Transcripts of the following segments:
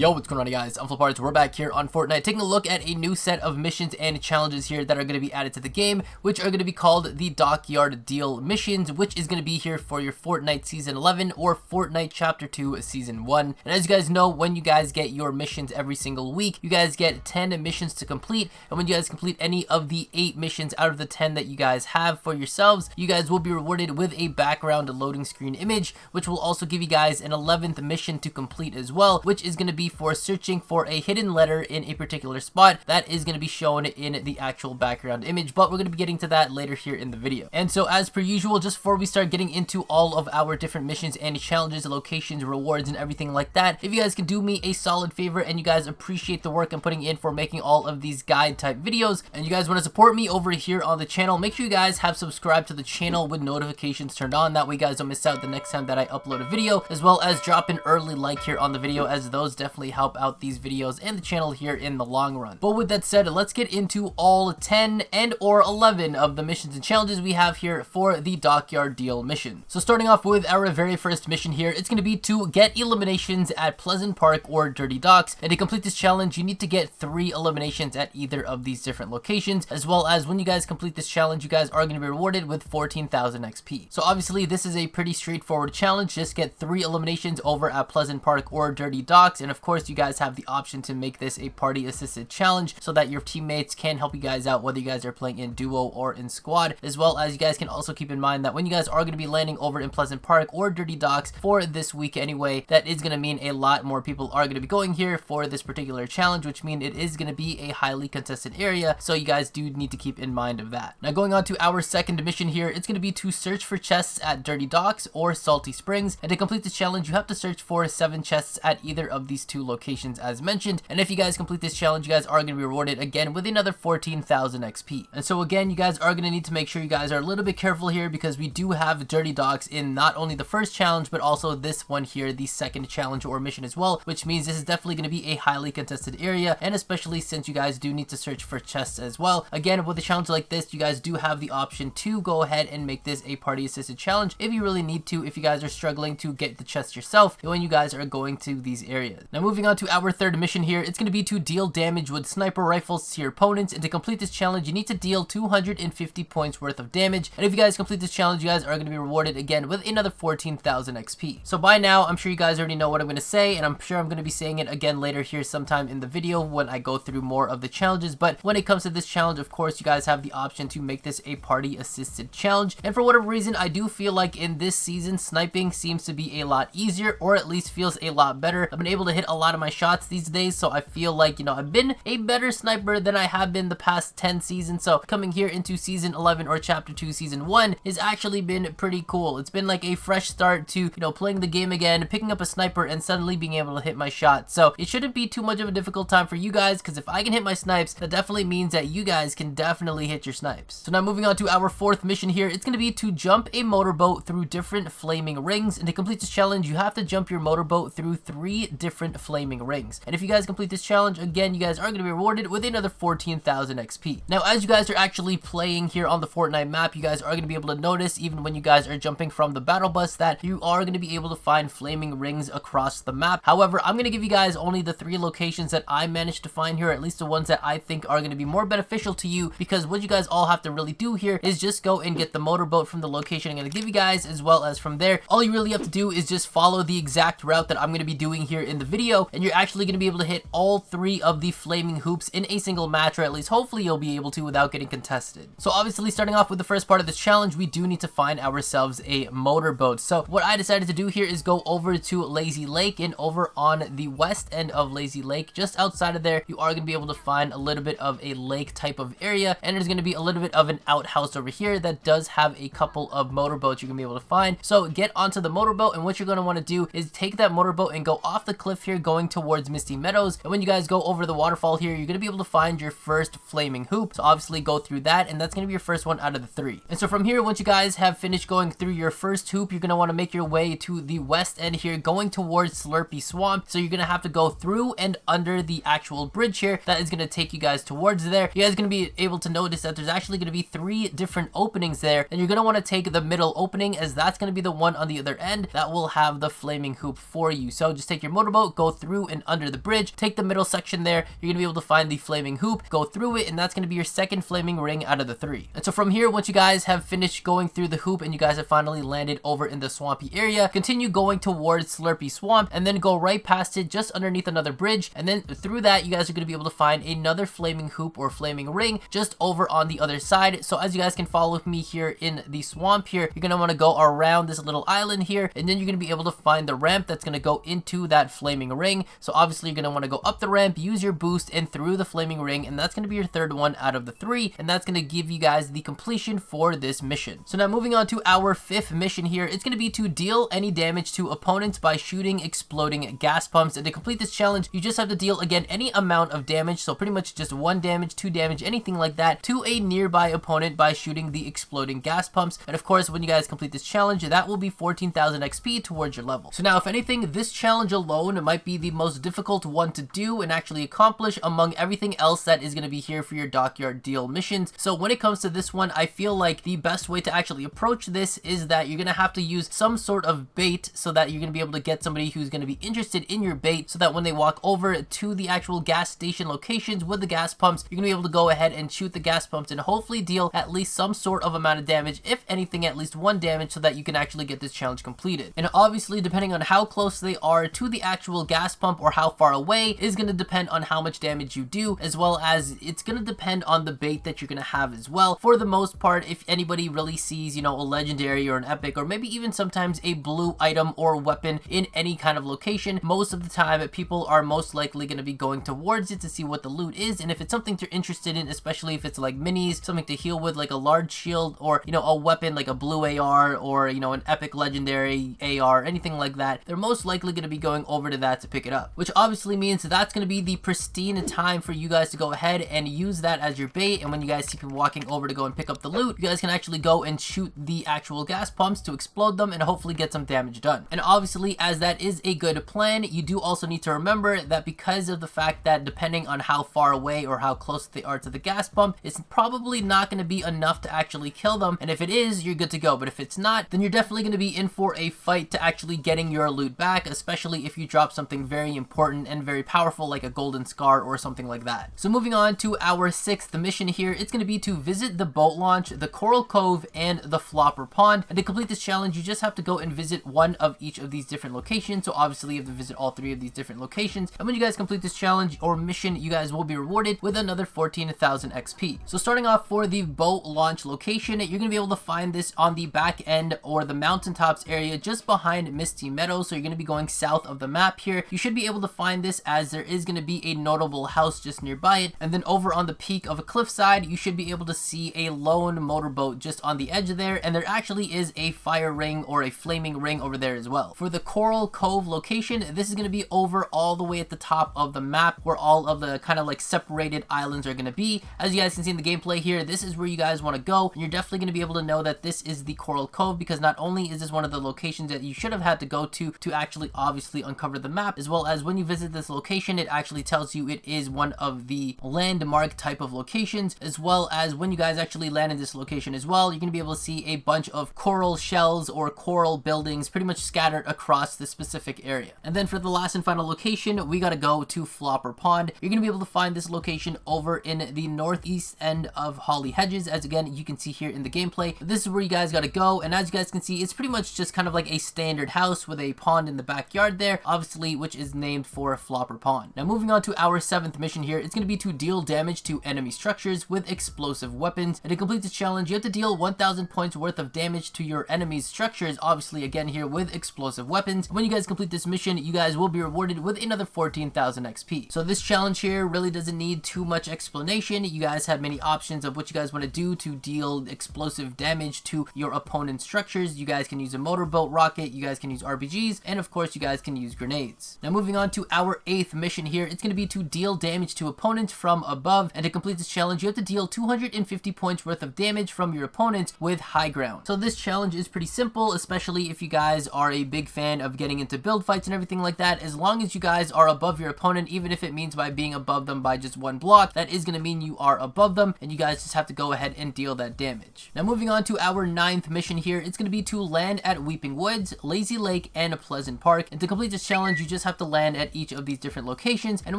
Yo, what's going on, guys? I'm FlipArtz. We're back here on Fortnite taking a look at a new set of missions and challenges here that are going to be added to the game, which are going to be called the Dockyard Deal missions, which is going to be here for your Fortnite Season 11 or Fortnite Chapter 2 Season 1. And as you guys know, when you guys get your missions every single week, you guys get 10 missions to complete, and when you guys complete any of the 8 missions out of the 10 that you guys have for yourselves, you guys will be rewarded with a background loading screen image, which will also give you guys an 11th mission to complete as well, which is going to be for searching for a hidden letter in a particular spot that is going to be shown in the actual background image, but we're going to be getting to that later here in the video. And so as per usual, just before we start getting into all of our different missions and challenges, locations, rewards, and everything like that, if you guys can do me a solid favor and you guys appreciate the work I'm putting in for making all of these guide type videos, and you guys want to support me over here on the channel, make sure you guys have subscribed to the channel with notifications turned on. That way you guys don't miss out the next time that I upload a video, as well as drop an early like here on the video, as those definitely help out these videos and the channel here in the long run. But with that said, let's get into all 10 and or 11 of the missions and challenges we have here for the Dockyard Deal mission. So starting off with our very first mission here, it's going to be to get eliminations at Pleasant Park or Dirty Docks, and to complete this challenge you need to get 3 eliminations at either of these different locations, as well as when you guys complete this challenge you guys are going to be rewarded with 14,000 XP. So obviously this is a pretty straightforward challenge. Just get 3 eliminations over at Pleasant Park or Dirty Docks, and of course you guys have the option to make this a party assisted challenge so that your teammates can help you guys out whether you guys are playing in duo or in squad, as well as you guys can also keep in mind that when you guys are going to be landing over in Pleasant Park or Dirty Docks for this week anyway, that is going to mean a lot more people are going to be going here for this particular challenge, which means it is going to be a highly contested area, so you guys do need to keep in mind of that. Now going on to our second mission here, it's going to be to search for chests at Dirty Docks or Salty Springs, and to complete this challenge you have to search for 7 chests at either of these 2 locations as mentioned, and if you guys complete this challenge you guys are going to be rewarded again with another 14,000 XP. And so again, you guys are going to need to make sure you guys are a little bit careful here, because we do have Dirty Docks in not only the first challenge but also this one here, the second challenge or mission as well, which means this is definitely going to be a highly contested area, and especially since you guys do need to search for chests as well. Again, with a challenge like this you guys do have the option to go ahead and make this a party assisted challenge if you really need to, if you guys are struggling to get the chest yourself when you guys are going to these areas. Now moving on to our third mission here, it's going to be to deal damage with sniper rifles to your opponents, and to complete this challenge you need to deal 250 points worth of damage, and if you guys complete this challenge you guys are going to be rewarded again with another 14,000 XP. So by now I'm sure you guys already know what I'm going to say, and I'm sure I'm going to be saying it again later here sometime in the video when I go through more of the challenges, but when it comes to this challenge of course you guys have the option to make this a party assisted challenge, and for whatever reason I do feel like in this season sniping seems to be a lot easier, or at least feels a lot better. I've been able to hit a lot of my shots these days, so I feel like, you know, I've been a better sniper than I have been the past 10 seasons, so coming here into Season 11 or Chapter 2 Season 1 has actually been pretty cool. It's been like a fresh start to, you know, playing the game again, picking up a sniper and suddenly being able to hit my shot. So it shouldn't be too much of a difficult time for you guys, because if I can hit my snipes, that definitely means that you guys can definitely hit your snipes. So now moving on to our fourth mission here, it's going to be to jump a motorboat through different flaming rings, and to complete this challenge you have to jump your motorboat through 3 different flaming rings, and if you guys complete this challenge again you guys are going to be rewarded with another 14,000 XP. Now as you guys are actually playing here on the Fortnite map, you guys are going to be able to notice, even when you guys are jumping from the battle bus, that you are going to be able to find flaming rings across the map. However, I'm going to give you guys only the 3 locations that I managed to find here, at least the ones that I think are going to be more beneficial to you, because what you guys all have to really do here is just go and get the motorboat from the location I'm going to give you guys, as well as from there all you really have to do is just follow the exact route that I'm going to be doing here in the video, and you're actually going to be able to hit all 3 of the flaming hoops in a single match, or at least hopefully you'll be able to without getting contested. So obviously starting off with the first part of this challenge, we do need to find ourselves a motorboat. So what I decided to do here is go over to Lazy Lake, and over on the west end of Lazy Lake, just outside of there, you are going to be able to find a little bit of a lake type of area, and there's going to be a little bit of an outhouse over here that does have a couple of motorboats you're going to be able to find. So get onto the motorboat, and what you're going to want to do is take that motorboat and go off the cliff here going towards Misty Meadows, and when you guys go over the waterfall here you're going to be able to find your first flaming hoop. So obviously go through that, and that's going to be your first one out of the 3. And so from here, once you guys have finished going through your first hoop, you're going to want to make your way to the west end here going towards Slurpy Swamp. So you're going to have to go through and under the actual bridge here that is going to take you guys towards there. You guys are going to be able to notice that there's actually going to be 3 different openings there, and you're going to want to take the middle opening, as that's going to be the one on the other end that will have the flaming hoop for you. So just take your motorboat, go through and under the bridge. Take the middle section there, you're gonna be able to find the flaming hoop, go through it, and that's gonna be your second flaming ring out of the 3. And so from here, once you guys have finished going through the hoop and you guys have finally landed over in the swampy area, continue going towards Slurpy Swamp and then go right past it just underneath another bridge, and then through that you guys are gonna be able to find another flaming hoop or flaming ring just over on the other side. So as you guys can follow me here in the swamp here, you're gonna want to go around this little island here, and then you're gonna be able to find the ramp that's gonna go into that flaming ring. So obviously you're gonna want to go up the ramp, use your boost, and through the flaming ring, and that's gonna be your third one out of the 3, and that's gonna give you guys the completion for this mission. So now moving on to our 5th mission here, it's gonna be to deal any damage to opponents by shooting exploding gas pumps. And to complete this challenge, you just have to deal again any amount of damage, so pretty much just 1 damage, 2 damage, anything like that, to a nearby opponent by shooting the exploding gas pumps. And of course, when you guys complete this challenge, that will be 14,000 XP towards your level. So now if anything, this challenge alone might be the most difficult one to do and actually accomplish among everything else that is going to be here for your Dockyard Deal missions. So when it comes to this one, I feel like the best way to actually approach this is that you're going to have to use some sort of bait, so that you're going to be able to get somebody who's going to be interested in your bait, so that when they walk over to the actual gas station locations with the gas pumps, you're going to be able to go ahead and shoot the gas pumps and hopefully deal at least some sort of amount of damage, if anything at least 1 damage, so that you can actually get this challenge completed. And obviously depending on how close they are to the actual gas pump or how far away is going to depend on how much damage you do, as well as it's going to depend on the bait that you're going to have as well. For the most part, if anybody really sees, you know, a legendary or an epic, or maybe even sometimes a blue item or weapon in any kind of location, most of the time people are most likely going to be going towards it to see what the loot is. And if it's something you're interested in, especially if it's like minis, something to heal with like a large shield, or you know, a weapon like a blue AR, or you know, an epic legendary AR, anything like that, they're most likely going to be going over to that to pick it up, which obviously means that's going to be the pristine time for you guys to go ahead and use that as your bait. And when you guys see people walking over to go and pick up the loot, you guys can actually go and shoot the actual gas pumps to explode them and hopefully get some damage done. And obviously, as that is a good plan, you do also need to remember that because of the fact that depending on how far away or how close they are to the gas pump, it's probably not going to be enough to actually kill them. And if it is, you're good to go. But if it's not, then you're definitely going to be in for a fight to actually getting your loot back, especially if you drop something very important and very powerful like a golden scar or something like that. So moving on to our 6th mission here, it's going to be to visit the boat launch, the Coral Cove, and the Flopper Pond. And to complete this challenge, you just have to go and visit one of each of these different locations. So obviously you have to visit all 3 of these different locations. And when you guys complete this challenge or mission, you guys will be rewarded with another 14,000 XP. So starting off for the boat launch location, you're going to be able to find this on the back end or the mountaintops area just behind Misty Meadows. So you're going to be going south of the map here. You should be able to find this as there is going to be a notable house just nearby it. And then over on the peak of a cliffside, you should be able to see a lone motorboat just on the edge there. And there actually is a fire ring or a flaming ring over there as well. For the Coral Cove location, this is going to be over all the way at the top of the map, where all of the kind of like separated islands are going to be. As you guys can see in the gameplay here, this is where you guys want to go, and you're definitely going to be able to know that this is the Coral Cove, because not only is this one of the locations that you should have had to go to actually obviously uncover the map, as well as when you visit this location, it actually tells you it is one of the landmark type of locations, as well as when you guys actually land in this location as well, you're going to be able to see a bunch of coral shells or coral buildings pretty much scattered across this specific area. And then for the last and final location, we got to go to Flopper Pond. You're going to be able to find this location over in the northeast end of Holly Hedges, as again you can see here in the gameplay. This is where you guys got to go, and as you guys can see, it's pretty much just kind of like a standard house with a pond in the backyard there, obviously, which is named for Flopper Pond. Now moving on to our 7th mission here, it's going to be to deal damage to enemy structures with explosive weapons. And to complete this challenge, you have to deal 1,000 points worth of damage to your enemy's structures, obviously again here with explosive weapons. When you guys complete this mission, you guys will be rewarded with another 14,000 XP. So this challenge here really doesn't need too much explanation. You guys have many options of what you guys want to do to deal explosive damage to your opponent's structures. You guys can use a motorboat rocket, you guys can use RPGs, and of course you guys can use grenades. Now moving on to our 8th mission here, it's going to be to deal damage to opponents from above. And to complete this challenge, you have to deal 250 points worth of damage from your opponents with high ground. So this challenge is pretty simple, especially if you guys are a big fan of getting into build fights and everything like that. As long as you guys are above your opponent, even if it means by being above them by just 1 block, that is going to mean you are above them, and you guys just have to go ahead and deal that damage. Now moving on to our 9th mission here, it's going to be to land at Weeping Woods, Lazy Lake, and Pleasant Park. And to complete this challenge, you just have to land at each of these different locations, and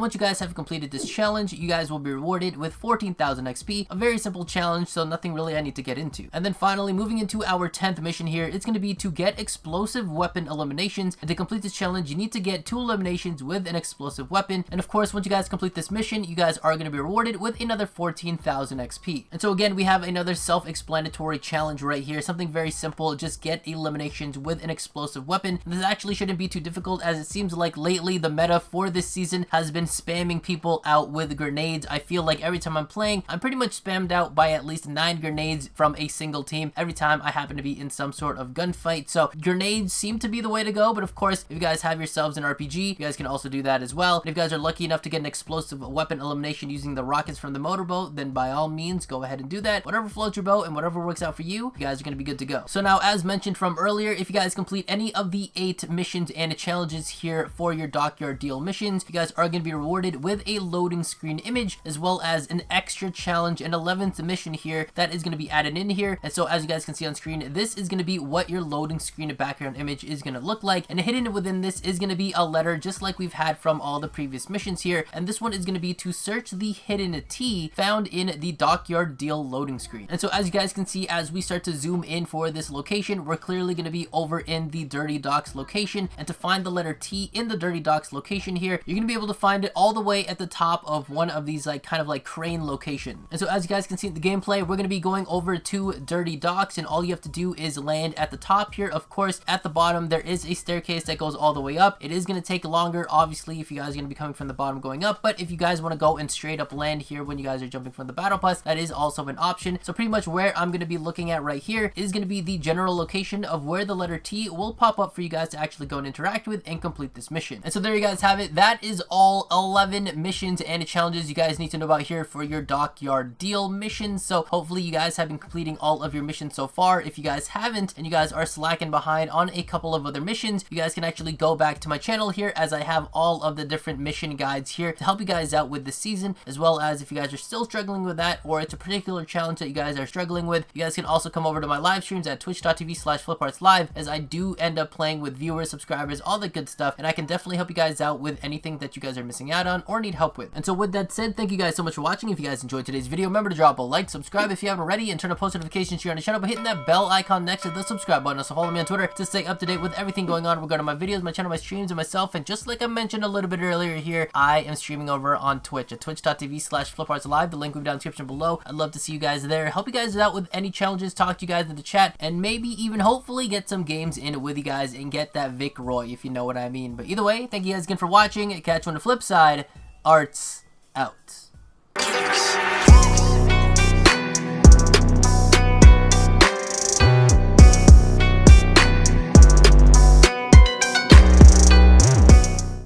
once you guys have completed this challenge, you guys will be rewarded with 14,000 XP. A very simple challenge, so nothing really I need to get into. And then finally, moving into our 10th mission here, it's going to be to get explosive weapon eliminations. And to complete this challenge, you need to get 2 eliminations with an explosive weapon. And of course, once you guys complete this mission, you guys are going to be rewarded with another 14,000 XP. And so again, we have another self-explanatory challenge right here, something very simple. Just get eliminations with an explosive weapon. This actually shouldn't be too difficult, as it seems like lately the meta for this season has been spamming people out with grenades. I feel like every time I'm playing, I'm pretty much spammed out by at least 9 grenades from a single team every time I happen to be in some sort of gunfight. So grenades seem to be the way to go, but of course, if you guys have yourselves an RPG, you guys can also do that as well. And if you guys are lucky enough to get an explosive weapon elimination using the rockets from the motorboat, then by all means, go ahead and do that. Whatever floats your boat and whatever works out for you, you guys are going to be good to go. So now, as mentioned from earlier, if you guys complete any of the 8 missions and challenges here for your Dockyard Deal missions, you guys are going to be rewarded with a loading screen image, as well as an extra challenge, an 11th mission here that is going to be added in here. And so as you guys can see on screen, this is going to be what your loading screen background image is going to look like. And hidden within this is going to be a letter, just like we've had from all the previous missions here. And this one is going to be to search the hidden T found in the Dockyard Deal loading screen. And so as you guys can see, as we start to zoom in for this location, we're clearly going to be over in the Dirty Docks location. And to find the letter T in the Dirty Docks location here, you're going to be able to find it all the way at the top of one of these kind of crane location. And so as you guys can see in the gameplay, we're going to be going over to Dirty Docks, and all you have to do is land at the top here. Of course, at the bottom there is a staircase that goes all the way up. It is going to take longer, obviously, if you guys are going to be coming from the bottom going up, but if you guys want to go and straight up land here when you guys are jumping from the battle bus, that is also an option. So pretty much where I'm going to be looking at right here is going to be the general location of where the letter T will pop up for you guys to actually go and interact with and complete this mission. And so there you guys have it. That is all 11 missions and challenges you guys need to know about here for your Dockyard Deal missions. So hopefully you guys have been completing all of your missions so far. If you guys haven't and you guys are slacking behind on a couple of other missions, you guys can actually go back to my channel here, as I have all of the different mission guides here to help you guys out with this season, as well as if you guys are still struggling with that, or it's a particular challenge that you guys are struggling with, you guys can also come over to my live streams at twitch.tv/FlipArtzLive, as I do end up playing with viewers, subscribers, all the good stuff, and I can definitely help you guys out with anything that you guys are missing out on or need help with. And so with that said, thank you guys so much for watching. If you guys enjoyed today's video, remember to drop a like, subscribe if you haven't already, and turn on post notifications here on the channel by hitting that bell icon next to the subscribe button. Also follow me on Twitter to stay up to date with everything going on regarding my videos, my channel, my streams, and myself. And just like I mentioned a little bit earlier here, I am streaming over on Twitch at twitch.tv/FlipArtzLive. The link will be down in the description below. I'd love to see you guys there, help you guys out with any challenges, talk to you guys in the chat, and maybe even hopefully get some games in with you guys and get that Vic Roy, if you know what I mean. But either way, thank you guys again for watching. Catch you on the flip side. Arts out.